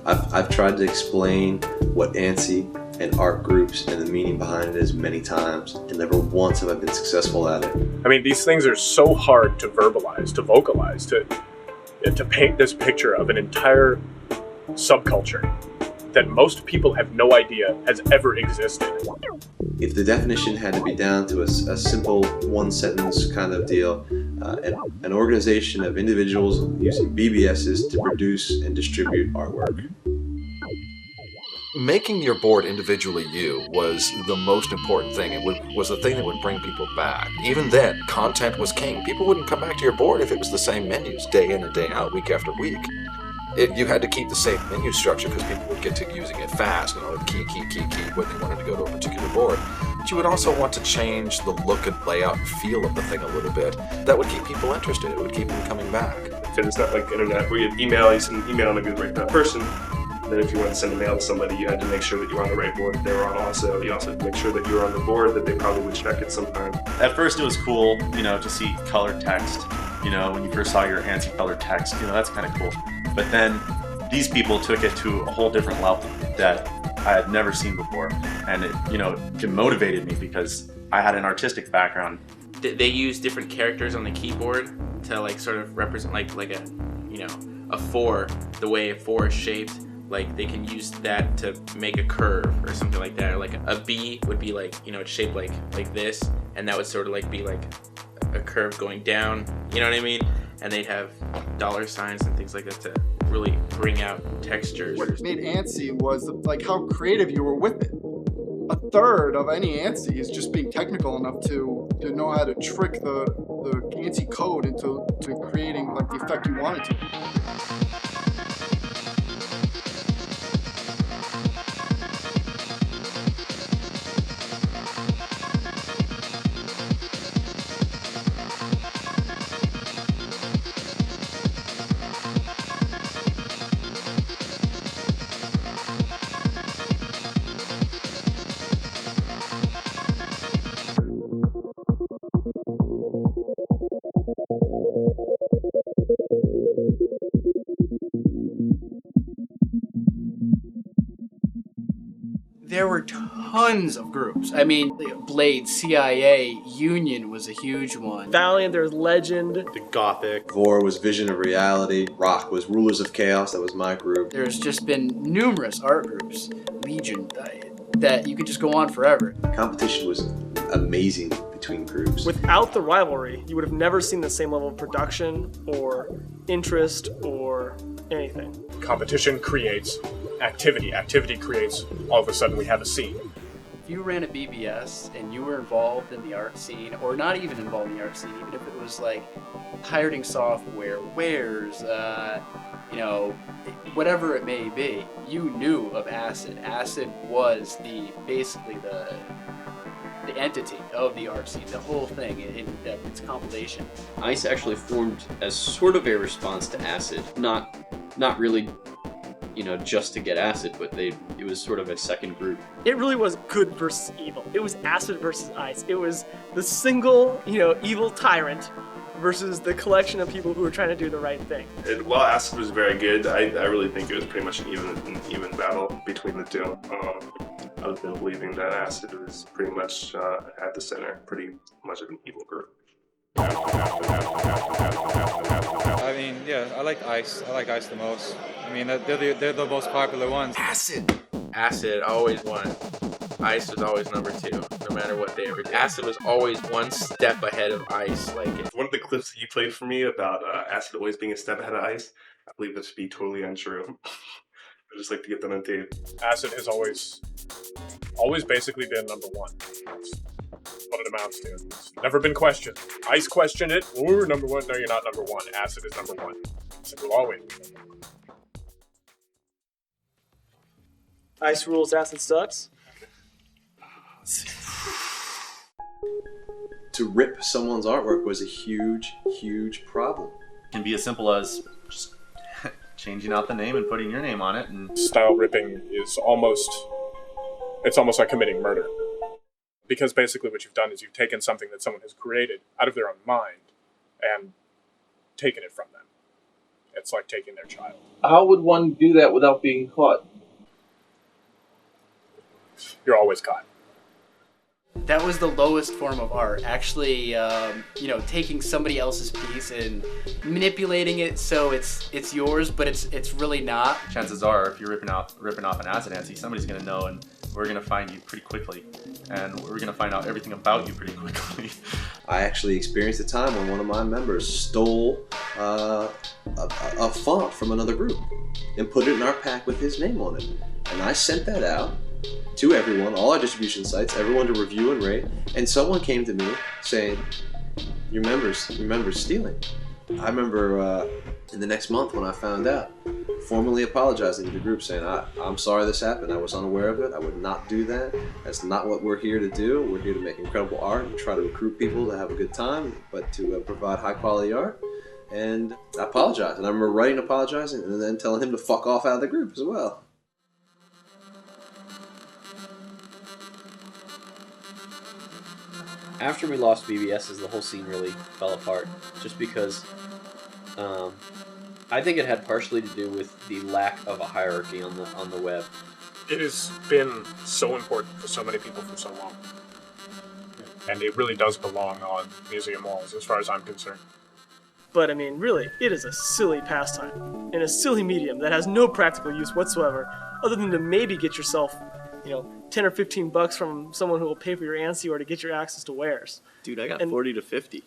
I've tried to explain what ANSI and art groups and the meaning behind it is many times, and never once have I been successful at it. I mean, these things are so hard to verbalize, to vocalize, to paint this picture of an entire subculture that most people have no idea has ever existed. If the definition had to be down to a simple one-sentence kind of deal, an organization of individuals using BBSs to produce and distribute artwork. Making your board individually you was the most important thing. It was the thing that would bring people back. Even then, content was king. People wouldn't come back to your board if it was the same menus day in and day out, week after week. You had to keep the same menu structure because people would get to using it fast, key when they wanted to go to a particular board. But you would also want to change the look and layout and feel of the thing a little bit. That would keep people interested. It would keep them coming back. It's not like internet where you have email, you send an email maybe to the right person. Then if you want to send a mail to somebody, you had to make sure that you were on the right board that they were on also. You also had to make sure that you were on the board that they probably would check it sometime. At first it was cool, to see colored text. When you first saw your ANSI colored text, that's kind of cool. But then these people took it to a whole different level that I had never seen before. And it motivated me because I had an artistic background. They use different characters on the keyboard to sort of represent like a 4, the way a 4 is shaped. Like they can use that to make a curve or something like that. Or like a B would be it's shaped like this, and that would sort of be like a curve going down. You know what I mean? And they'd have dollar signs and things like that to really bring out textures. What made ANSI was how creative you were with it. A third of any ANSI is just being technical enough to know how to trick the ANSI code into creating the effect you want it to. There were tons of groups. I mean, Blade, CIA, Union was a huge one. Valiant, there's Legend. The Gothic. Vor was Vision of Reality. Rock was Rulers of Chaos. That was my group. There's just been numerous art groups, Legion, that you could just go on forever. Competition was amazing between groups. Without the rivalry, you would have never seen the same level of production or interest or anything. Competition creates activity. Activity creates, all of a sudden we have a scene. If you ran a BBS and you were involved in the art scene, or not even involved in the art scene, even if it was pirating software, wares, whatever it may be, you knew of ACID. ACID was basically the entity of the art scene, the whole thing, its compilation. ICE actually formed as sort of a response to ACID, not really just to get ACID, but it was sort of a second group. It really was good versus evil. It was ACID versus ICE. It was the single, evil tyrant versus the collection of people who were trying to do the right thing. While ACID was very good, I really think it was pretty much an even battle between the two. I've been believing that ACID was pretty much at the center, pretty much of an evil group. I mean, yeah, I like ICE. I like ICE the most. I mean, they're the most popular ones. ACID always won. ICE was always number 2, no matter what they ever did. ACID was always one step ahead of ICE. One of the clips that you played for me about ACID always being a step ahead of ICE, I believe that to be totally untrue. I just like to get that on tape. ACID has always basically been number 1. That's what it amounts to. It's never been questioned. ICE questioned it. Well, we were number 1. No, you're not number 1. ACID is number 1. ACID will always be number 1. ICE rules, ACID sucks. To rip someone's artwork was a huge, huge problem. It can be as simple as just changing out the name and putting your name on it. And style ripping is almost like committing murder. Because basically what you've done is you've taken something that someone has created out of their own mind and taken it from them. It's like taking their child. How would one do that without being caught? You're always caught. That was the lowest form of art. Actually, taking somebody else's piece and manipulating it so it's yours, but it's really not. Chances are, if you're ripping off an acid ANSI, somebody's going to know, and we're going to find you pretty quickly, and we're going to find out everything about you pretty quickly. I actually experienced a time when one of my members stole a font from another group and put it in our pack with his name on it, and I sent that out to everyone, all our distribution sites, everyone to review and rate, and someone came to me saying, your member's stealing. I remember in the next month when I found out, formally apologizing to the group, saying, I'm sorry this happened, I was unaware of it, I would not do that, that's not what we're here to do, we're here to make incredible art and try to recruit people to have a good time, but to provide high quality art, and I apologized, and I remember writing apologizing and then telling him to fuck off out of the group as well. After we lost BBS's, the whole scene really fell apart, just because I think it had partially to do with the lack of a hierarchy on the web. It has been so important for so many people for so long. And it really does belong on museum walls, as far as I'm concerned. But I mean, really, it is a silly pastime in a silly medium that has no practical use whatsoever, other than to maybe get yourself, 10 or 15 bucks from someone who will pay for your ANSI or to get your access to wares. Dude, I got 40 to 50.